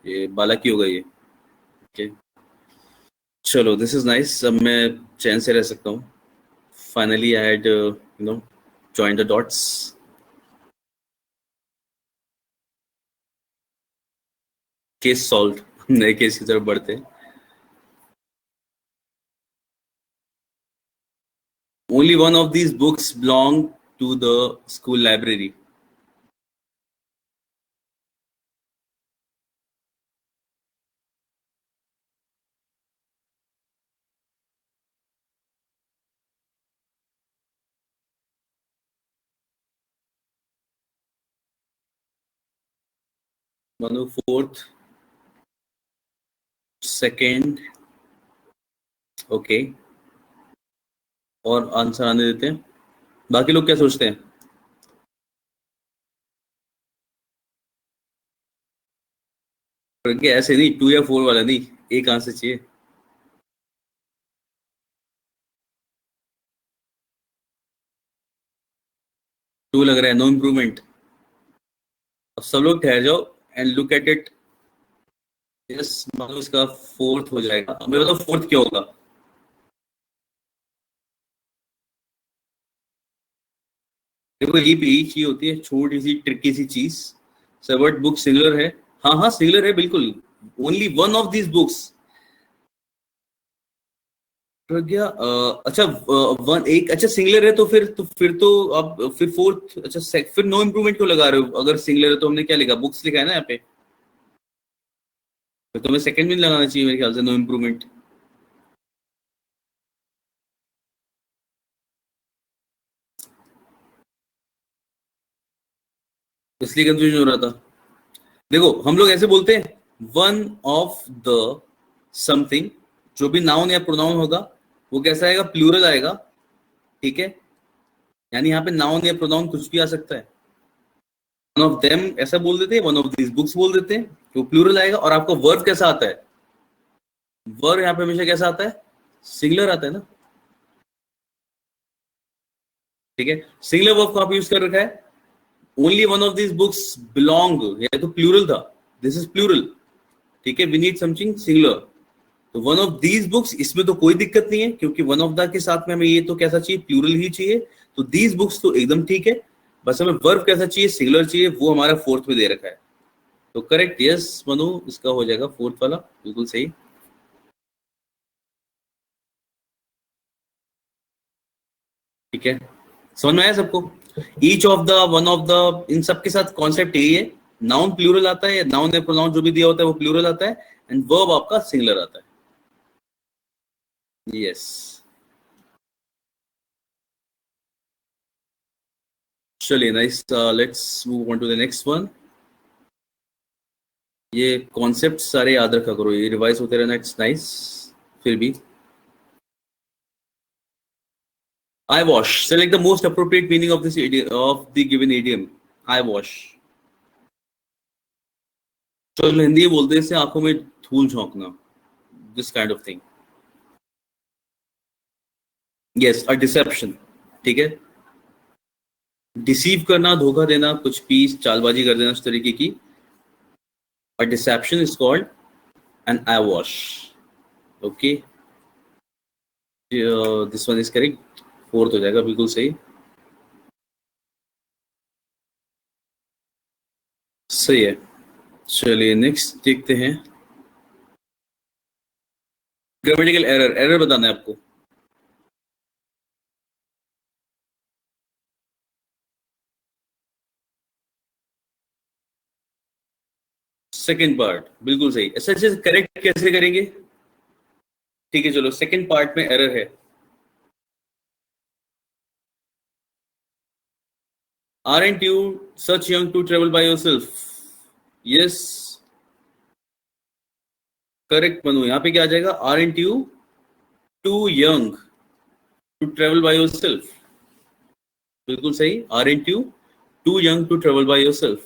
ये बालाकी होगा ये, ओके। चलो, दिस इज नाइस, अब मैं चैन से रह सकता हूँ। Finally I had join the dots. Case solve. नए केस की तरफ बढ़ते हैं। Only one of these books belong to the school library. Manu fourth, second, okay. और आंसर आने देते हैं। बाकी लोग क्या सोचते हैं? क्योंकि ऐसे नहीं, 2 या 4 वाला नहीं, एक आंसर चाहिए। टू लग रहा है, नो इम्प्रूवमेंट। अब सब लोग ठहर जाओ and look at it. Yes, मानो इसका फोर्थ हो जाएगा। अब मेरा तो फोर्थ क्या होगा? देखो, ये भी चीज होती है, छोटी सी ट्रिकी सी चीज। सर्वट बुक सिंगुलर है। हाँ हाँ, सिंगुलर है बिल्कुल। Only one of this books. Pragya, अच्छा, वन एक, अच्छा सिंगलर है, तो फिर तो अब फिर फोर्थ, अच्छा फिर नो इम्प्रूवमेंट क्यों लगा रहे हो? अगर सिंगलर है तो हमने क्या लिखा? बुक्स लिखा है ना यहाँ पे। तो तुम्हें सेकंड में लगाना चाहिए मेरे ख्याल से, नो इम्प्रूवमेंट। इसलिए कंफ्यूजन हो रहा था। देखो, हम लोग ऐसे बोलते हैं, वन ऑफ द समथिंग। जो भी नाउन या प्रोनाउन होगा वो कैसा आएगा? प्लूरल आएगा, ठीक है। यानी यहाँ पे नाउन या प्रोनाउन कुछ भी आ सकता है। वन ऑफ देम ऐसा बोल देते हैं, वन ऑफ दिस बुक्स बोल देते हैं, तो प्लूरल आएगा। और आपका वर्ब कैसा आता है? वर्ब यहाँ पे हमेशा कैसा आता है? सिंगुलर आता है ना, ठीक है। सिंगुलर वर्ब को आप यूज कर रखा है। Only one of this books belong, या तो प्लूरल था, दिस इज प्लूरल, ठीक है। We need something singular. तो वन ऑफ दीज बुक्स, इसमें तो कोई दिक्कत नहीं है, क्योंकि वन ऑफ द के साथ में हमें ये तो कैसा चाहिए? प्लूरल ही चाहिए। तो दीज बुक्स तो एकदम ठीक है। बस हमें वर्ब कैसा चाहिए? सिंगुलर चाहिए। वो हमारा फोर्थ में दे रखा है। तो करेक्ट, यस मनु, इसका हो जाएगा फोर्थ वाला, बिल्कुल सही। ठीक है, समझ में आया सबको? Each of the, one of the, इन सब के साथ कॉन्सेप्ट यही है। नाउन प्लूरल आता है, नाउन या प्रोनाउन जो भी दिया होता है वो प्लूरल आता है, एंड वर्ब आपका सिंगुलर आता है। यस, चलिए, nice. Let's move on to the next one. ये कॉन्सेप्ट सारे याद रखा करो, ये रिवाइज होते रहना, इट्स नाइस। फिर भी I wash. Select the most appropriate meaning of this idiom, of the given idiom. I wash. चलो हिंदी में बोलते हैं इसे, आंखों में धूल झोंकना, this kind of thing. Yes, a deception, ठीक है। डिसीव करना, धोखा देना, कुछ भी चालबाजी कर देना, उस तरीके की। A deception is called an I wash, okay. This one is correct, fourth हो जाएगा, बिल्कुल सही। सही है। चलिए नेक्स्ट देखते हैं। ग्रामेटिकल एरर, एरर बताना है आपको। सेकेंड पार्ट, बिल्कुल सही। ऐसे करेक्ट कैसे करेंगे? ठीक है, चलो सेकेंड पार्ट में एरर है। Aren't you such young to travel by yourself? Yes, correct Manu. यहाँ पे क्या आ जाएगा? Aren't you too young to travel by yourself? बिल्कुल सही। Aren't you too young to travel by yourself?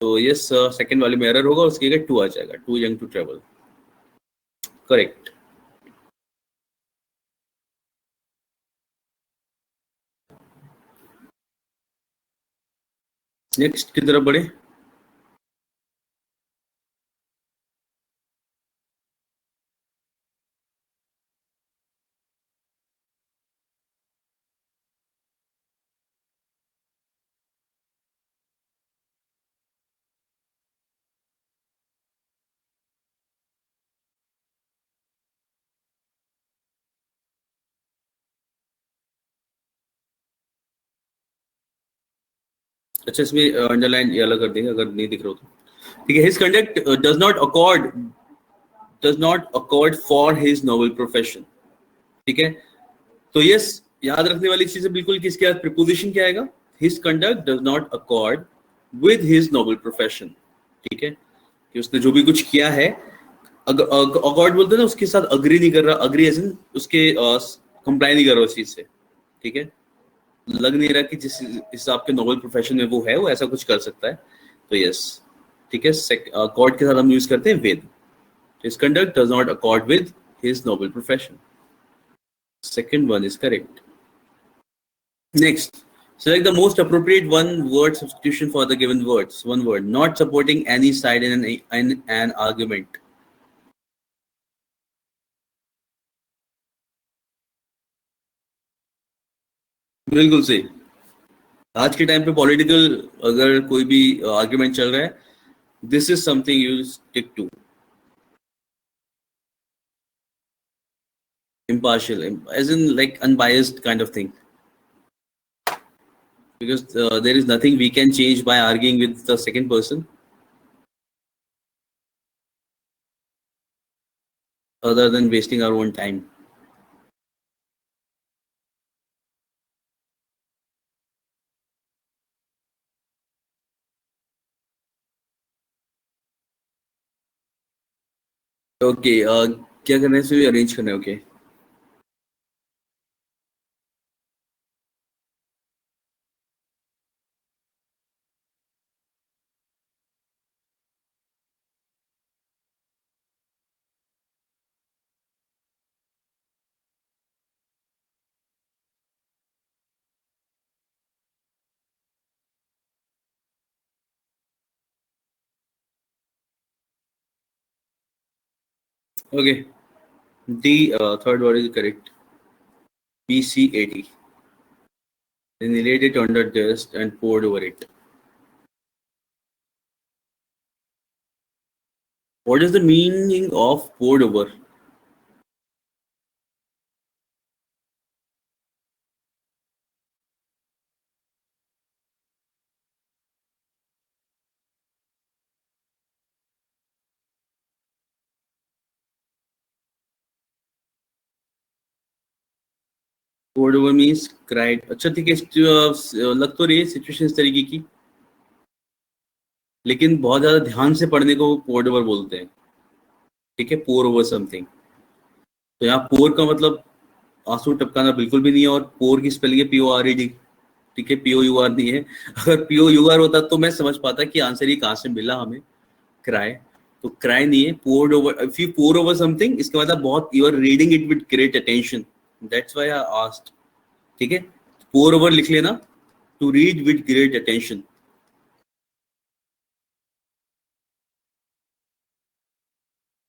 तो यस, सेकेंड वाले में एरर होगा, उसकी जगह टू आ जाएगा, too young to travel, correct. Next की तरफ बढ़े। अच्छा, इसमें अंडरलाइन ये अलग कर देंगे अगर नहीं दिख रहा हो तो। ठीक है, his conduct does not accord for his noble profession. ठीक है, तो यस, याद रखने वाली चीज है बिल्कुल, किसके बाद प्रीपोजिशन क्या आएगा? His conduct does not accord with his noble profession. ठीक है, कि उसने जो भी कुछ किया है, अकॉर्ड बोलते हैं ना, उसके साथ अग्री नहीं कर रहा, अग्री एज इन उसके कंप्लाई नहीं कर रहा उस चीज से। ठीक है, लग नहीं रहा कि जिस हिसाब के नोबल प्रोफेशन में वो है वो ऐसा कुछ कर सकता है, तो यस। ठीक है, अकॉर्ड के साथ हम यूज करते हैं with. His conduct does not accord with his noble profession. Second one is correct. Next, select the most appropriate one-word substitution for the given words. One word, not supporting any side in an argument. बिल्कुल सही। आज के time पे political अगर कोई भी argument चल रहा है, this is something you stick to. Impartial, as in like unbiased kind of thing. Because there is nothing we can change by arguing with the second person other than wasting our own time. Okay, क्या करना है इसमें? Arrange करना है। Okay, okay, D third word is correct. BC80. Then they laid it under dust and poured over it. What is the meaning of poured over? Poured over means cried. अच्छा ठीक है, लग तो रही है सिचुएशन इस तरीके की, लेकिन बहुत ज्यादा ध्यान से पढ़ने को poured over बोलते हैं। ठीक है, pour over something। तो यहाँ pour का मतलब आंसू टपकाना बिल्कुल भी नहीं है, और pour की स्पेलिंग है PORED। ठीक है, POUR नहीं है। अगर POUR होता तो मैं समझ पाता कि आंसर ये कहाँ से मिला हमें, क्राई। तो क्राई नहीं है, poured over। If you pour over something, इसके मतलब बहुत you are reading it with great attention, that's why I asked. ठीक है, pour over लिख लेना, to read with great attention.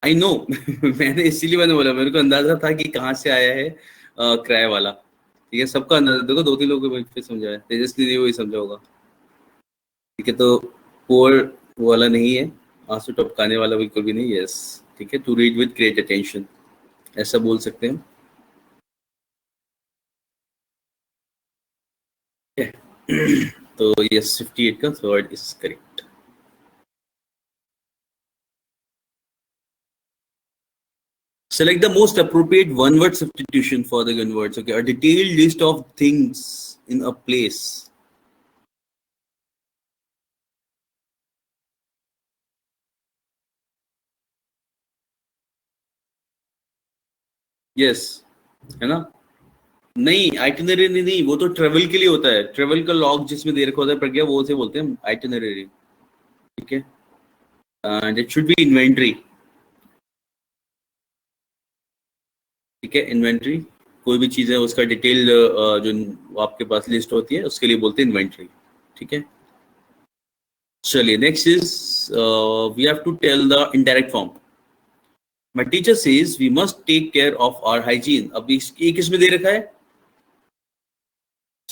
I know मैंने इसीलिए मैंने बोला, मेरे को अंदाजा था कि कहाँ से आया है क्राई वाला। ठीक है, सबका अंदाजा, देखो दो तीन लोगों को फिर समझा है, तेजस्वी ने वही समझा होगा। ठीक है, तो pour वाला नहीं है, आंसू टपकाने वाला बिल्कुल भी नहीं। यस, ठीक है, to read with great attention ऐसा बोल सकते हैं। तो यस, 58 का third is correct. Select the most appropriate one-word substitution for the given words. Okay, a detailed list of things in a place. Yes, है ना? नहीं, आइटिनरी नहीं, वो तो ट्रेवल के लिए होता है। ट्रेवल का लॉग जिसमें दे रखा होता है प्रज्ञा, वो से बोलते हैं आइटिनरी। ठीक है, and it should B inventory. ठीक है, इन्वेंटरी, कोई भी चीज है उसका डिटेल जो आपके पास लिस्ट होती है उसके लिए बोलते हैं इन्वेंटरी। ठीक है, चलिए next is we have to tell the indirect form. My teacher says we must take care of our hygiene. अब ये किस में दे रखा है?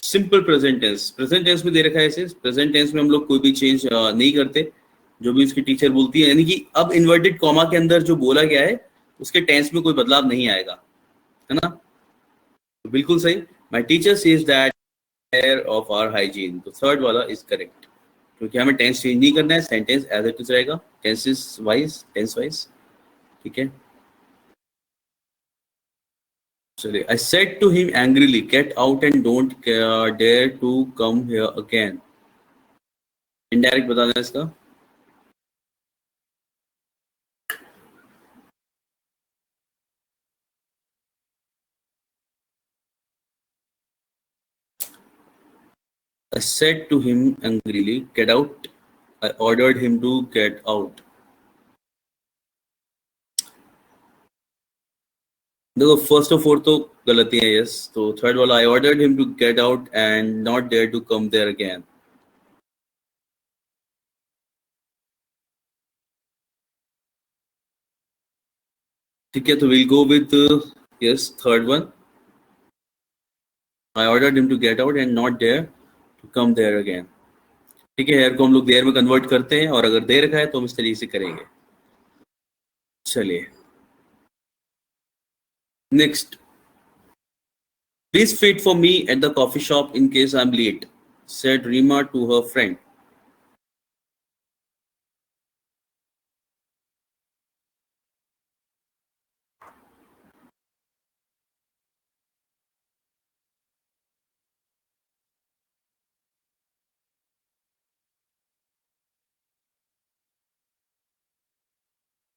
Simple present tense. Present tense में दे रखा है इसे. प्रेजेंट टेंस में हम लोग कोई भी चेंज नहीं करते, जो भी उसकी टीचर बोलती है. यानी कि अब इन्वर्टेड कॉमा के अंदर जो बोला गया है उसके टेंस में कोई बदलाव नहीं आएगा, है ना? तो बिल्कुल सही. My teacher says that care of our hygiene. तो थर्ड वाला इज करेक्ट, क्योंकि हमें टेंस चेंज नहीं करना है. सेंटेंस एज इट इज रहेगा, टेंसेस वाइज, टेंस वाइज. ठीक है. चलिए. I said to him angrily, get out and don't dare to come here again. Indirect बताना है इसका. I said to him angrily, get out. I ordered him to get out. देखो first और fourth तो गलती है. यस. तो third वाला I ordered him to get out and not dare to come there again. ठीक है. तो we'll go with yes, third one. I ordered him to get out and not dare to come there again. ठीक है. Hair को हम लोग there में convert करते हैं, और अगर दे रखा है तो हम इस तरीके से करेंगे. चलिए next. Please wait for me at the coffee shop in case I'm late, said Rima to her friend.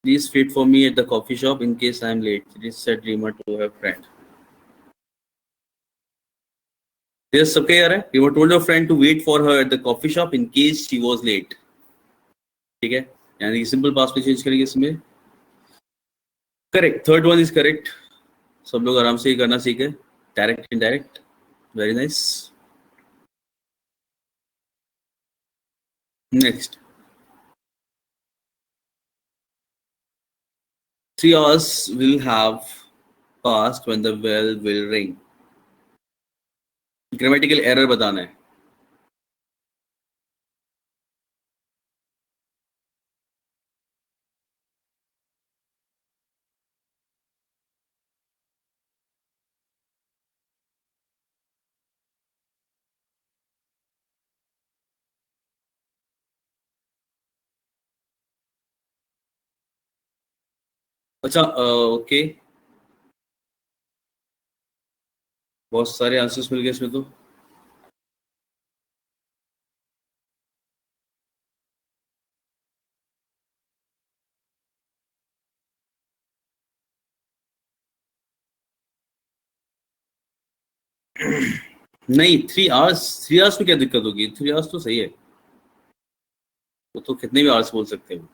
Please wait for me at the coffee shop in case I'm late, said Rima to her friend. Yes, सबके यार है. Rima told her friend to wait for her at the coffee shop in case she was late. ठीक है. यानी simple past में change करेंगे इसमें. Correct. Third one is correct. सब लोग आराम से ही करना सीखे. Direct indirect. Very nice. Next. 3 hours will have passed when the bell will ring. Grammatical error बताना है. अच्छा ओके. बहुत सारे आंसर्स मिल गए इसमें तो. नहीं 3 आवर्स. 3 आवर्स में क्या दिक्कत होगी? 3 आवर्स तो सही है. वो तो कितने भी आवर्स बोल सकते हैं.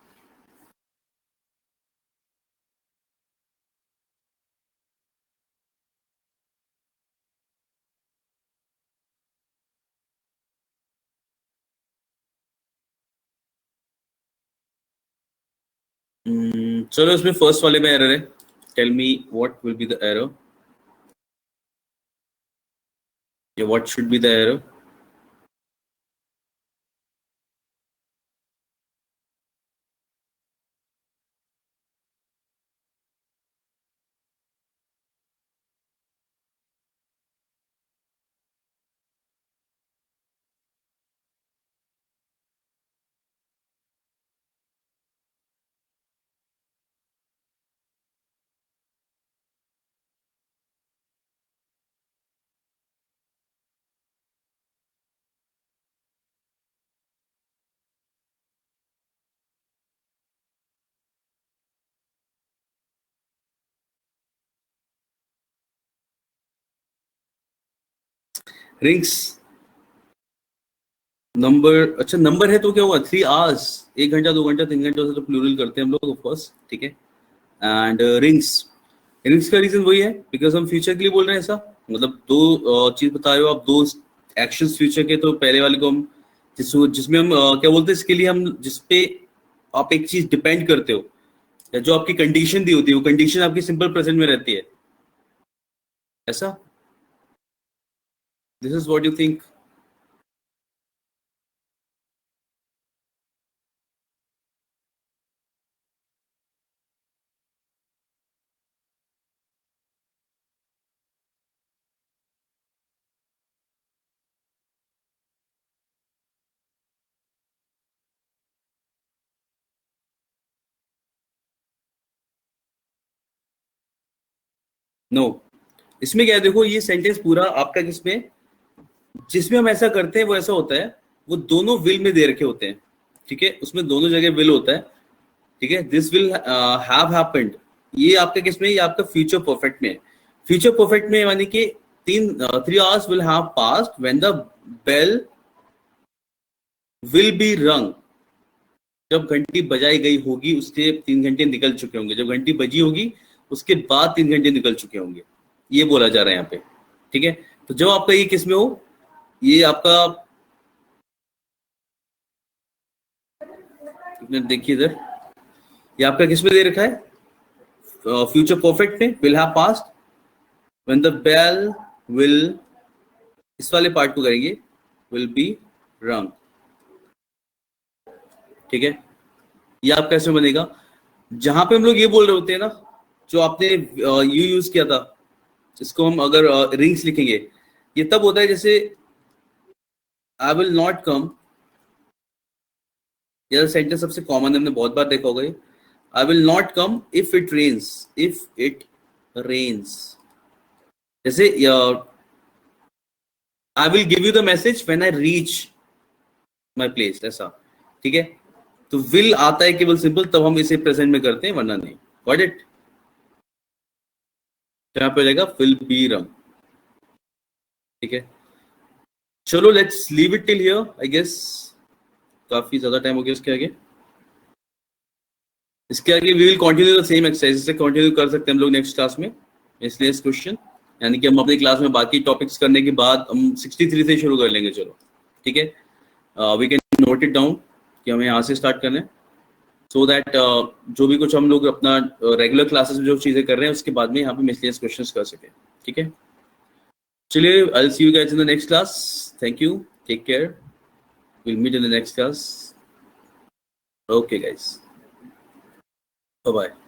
चलो इसमें फर्स्ट वाले में एरर है. Tell me what will be the error, या what should be the error. Rings number. अच्छा नंबर है तो क्या हुआ? 3 आवर्स. 1 घंटा 2 घंटा 3 घंटा से तो प्लूरल करते हैं हम लोग ऑफ कोर्स. ठीक है. And rings. रिंग्स का रीजन वही है बिकॉज हम फ्यूचर के लिए बोल रहे हैं. ऐसा मतलब दो चीज बता रहे हो आप. दो एक्शंस फ्यूचर के, तो पहले वाले को हम जिसमें हम क्या बोलते हैं, इसके लिए हम जिसपे आप एक चीज डिपेंड करते हो, या जो आपकी कंडीशन दी होती है, वो कंडीशन आपकी सिंपल प्रेजेंट में रहती है, ऐसा? This is what you think? No, इसमें क्या है, देखो ये सेंटेंस पूरा आपका जिसमें जिसमें हम ऐसा करते हैं वो ऐसा होता है, वो दोनों विल में दे रखे होते हैं, ठीक है, उसमें दोनों जगह विल होता है, ठीक है। दिस विल हैव हैपेंड, ये आपका किसमें, ये आपका फ्यूचर परफेक्ट में। फ्यूचर परफेक्ट में यानी कि 3 hours will have passed when the bell will be rung, जब घंटी बजाई गई होगी उसके 3 घंटे निकल चुके होंगे, जब घंटी बजी होगी उसके बाद 3 घंटे निकल चुके होंगे, ये बोला जा रहा है यहाँ पे, ठीक है। तो जब आपका ये किस में हो, ये आपका, देखिए इधर, ये आपका किस में दे रखा है, फ्यूचर परफेक्ट में, will have passed when the bell will, इस वाले पार्ट को करेंगे, विल बी रंग, ठीक है। ये आप कैसे बनेगा, जहां पे हम लोग ये बोल रहे होते हैं ना, जो आपने यू यूज किया था, इसको हम अगर रिंग्स लिखेंगे, ये तब होता है जैसे आई विल नॉट कम, यह सेंटेंस सबसे कॉमन है, हमने बहुत बार देखा होगा ये, I will not come if it rains, if it rains, जैसे I will give you the message when I reach my place, ऐसा, ठीक है। तो विल आता है केवल सिंपल, तब हम इसे प्रेजेंट में करते हैं, वरना नहीं। Got it? यहाँ पे हो जाएगा विल बी रंग, ठीक है। चलो let's leave it till here, I guess काफी ज्यादा टाइम हो गया इसके आगे we will continue the same exercise, इसे कंटिन्यू कर सकते हैं हम लोग नेक्स्ट क्लास में, इसलिए इस क्वेश्चन, यानी कि हम अपनी क्लास में बाकी टॉपिक्स करने के बाद हम 63 से शुरू कर लेंगे, चलो ठीक है। We can note it down कि हमें यहाँ से स्टार्ट करना है, सो दैट जो भी कुछ हम लोग अपना रेगुलर क्लासेस में जो चीजें कर रहे हैं उसके बाद में यहाँ पे मिसलेनियस क्वेश्चंस कर सके, ठीक है। चलिए, I will see you guys in the next class, thank you, take care, will meet in the next class, okay guys, bye bye.